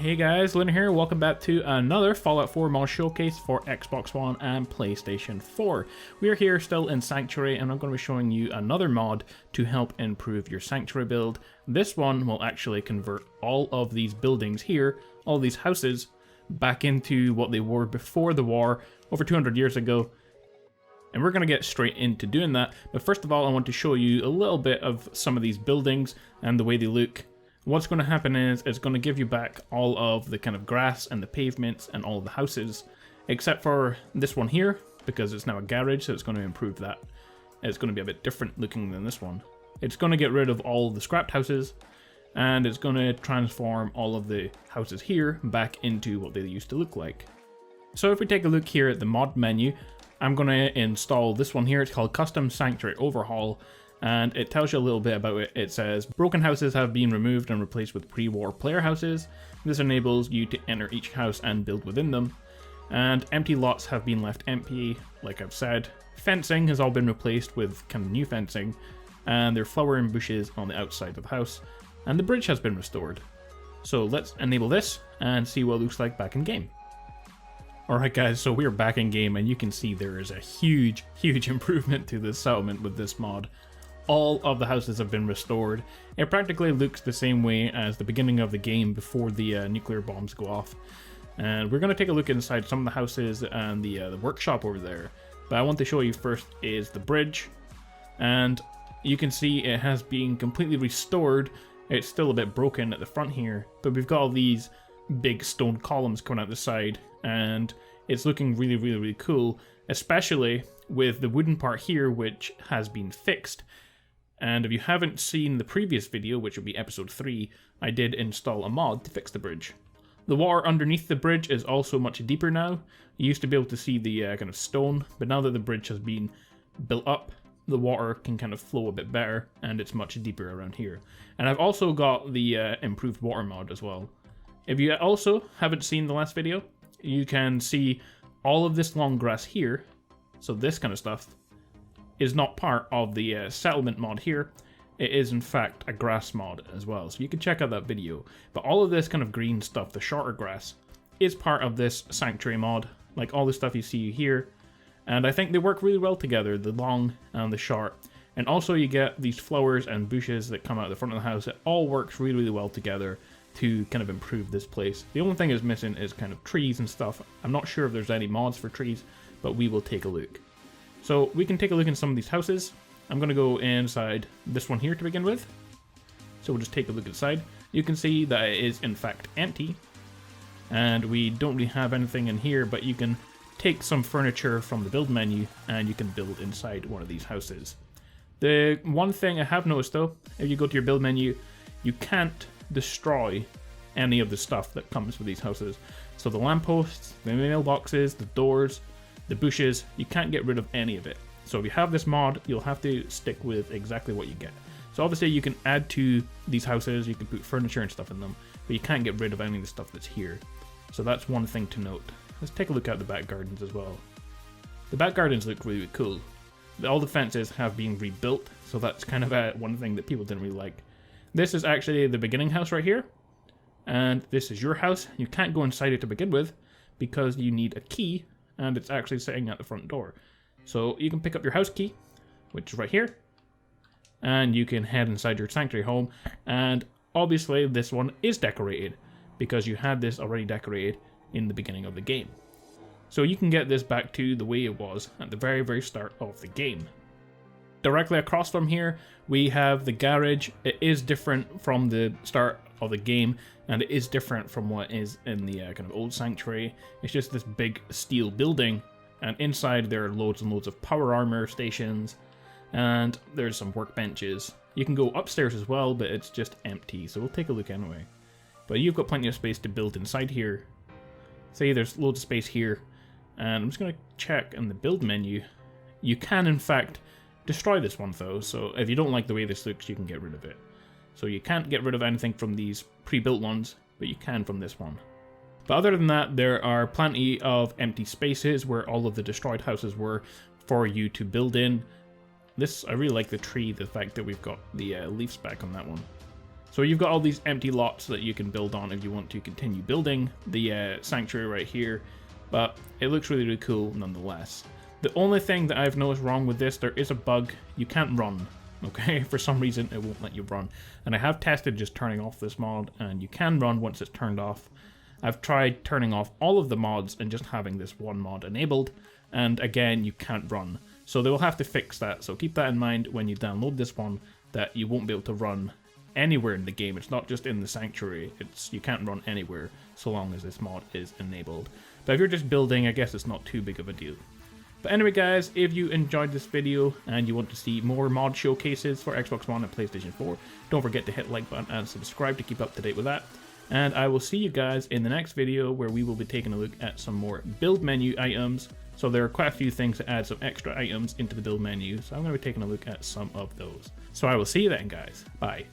Hey guys, Lunar here, welcome back to another Fallout 4 mod showcase for Xbox One and PlayStation 4. We are here still in Sanctuary and I'm going to be showing you another mod to help improve your Sanctuary build. This one will actually convert all of these buildings here, all these houses, back into what they were before the war, over 200 years ago. And we're going to get straight into doing that, but first of all I want to show you a little bit of some of these buildings and the way they look. What's going to happen is it's going to give you back all of the kind of grass and the pavements and all of the houses, except for this one here, because it's now a garage, so it's going to improve that. It's going to be a bit different looking than this one. It's going to get rid of all the scrapped houses, and it's going to transform all of the houses here back into what they used to look like. So if we take a look here at the mod menu, I'm going to install this one here. It's called Custom Sanctuary Overhaul. And it tells you a little bit about it. It says, broken houses have been removed and replaced with pre-war player houses. This enables you to enter each house and build within them. And empty lots have been left empty, like I've said. Fencing has all been replaced with kind of new fencing. And there are flower and bushes on the outside of the house. And the bridge has been restored. So let's enable this and see what it looks like back in game. Alright guys, so we're back in game and you can see there is a huge improvement to this settlement with this mod. All of the houses have been restored. It practically looks the same way as the beginning of the game before the nuclear bombs go off. And we're going to take a look inside some of the houses and the workshop over there. But I want to show you first is the bridge. And you can see it has been completely restored. It's still a bit broken at the front here, but we've got all these big stone columns coming out the side. And it's looking really cool, especially with the wooden part here, which has been fixed. And if you haven't seen the previous video, which would be episode 3, I did install a mod to fix the bridge. The water underneath the bridge is also much deeper now. You used to be able to see the kind of stone, but now that the bridge has been built up, the water can kind of flow a bit better, and it's much deeper around here. And I've also got the improved water mod as well. If you also haven't seen the last video, you can see all of this long grass here, so this kind of stuff, is not part of the settlement mod here. It is in fact a grass mod as well, so you can check out that video. But all of this kind of green stuff, the shorter grass, is part of this Sanctuary mod, like all the stuff you see here. And I think they work really well together, the long and the short. And also you get these flowers and bushes that come out the front of the house. It all works really well together to kind of improve this place. The only thing is missing is kind of trees and stuff. I'm not sure if there's any mods for trees, but we will take a look. So we can take a look in some of these houses. I'm going to go inside this one here to begin with. So we'll just take a look inside. You can see that it is in fact empty. And we don't really have anything in here, but you can take some furniture from the build menu and you can build inside one of these houses. The one thing I have noticed though, if you go to your build menu, you can't destroy any of the stuff that comes with these houses. So the lampposts, the mailboxes, the doors, the bushes, you can't get rid of any of it. So if you have this mod, you'll have to stick with exactly what you get. So obviously you can add to these houses, you can put furniture and stuff in them, but you can't get rid of any of the stuff that's here. So that's one thing to note. Let's take a look at the back gardens as well. The back gardens look really cool. All the fences have been rebuilt, so that's kind of one thing that people didn't really like. This is actually the beginning house right here, and this is your house. You can't go inside it to begin with because you need a key, and it's actually sitting at the front door. So you can pick up your house key, which is right here, and you can head inside your sanctuary home. And obviously this one is decorated because you had this already decorated in the beginning of the game. So you can get this back to the way it was at the very start of the game. Directly across from here we have the garage. It is different from the start of the game, and it is different from what is in the kind of old Sanctuary. It's just this big steel building, and inside there are loads and loads of power armor stations, and there's some workbenches. You can go upstairs as well, but it's just empty, so we'll take a look anyway. But you've got plenty of space to build inside here. See, there's loads of space here, and I'm just going to check in the build menu. You can in fact destroy this one though, so if you don't like the way this looks, you can get rid of it. So you can't get rid of anything from these pre-built ones, but you can from this one. But other than that, there are plenty of empty spaces where all of the destroyed houses were for you to build in. I really like the tree, the fact that we've got the leaves back on that one. So you've got all these empty lots that you can build on if you want to continue building the sanctuary right here, but it looks really, really cool nonetheless. The only thing that I've noticed wrong with this, there is a bug. You can't run, okay? For some reason, it won't let you run. And I have tested just turning off this mod, and you can run once it's turned off. I've tried turning off all of the mods and just having this one mod enabled, and again, you can't run. So they will have to fix that, so keep that in mind when you download this one, that you won't be able to run anywhere in the game. It's not just in the sanctuary, you can't run anywhere so long as this mod is enabled. But if you're just building, I guess it's not too big of a deal. But anyway guys, if you enjoyed this video and you want to see more mod showcases for Xbox One and PlayStation 4, don't forget to hit the like button and subscribe to keep up to date with that. And I will see you guys in the next video where we will be taking a look at some more build menu items. So there are quite a few things to add some extra items into the build menu, so I'm going to be taking a look at some of those. So I will see you then guys, bye.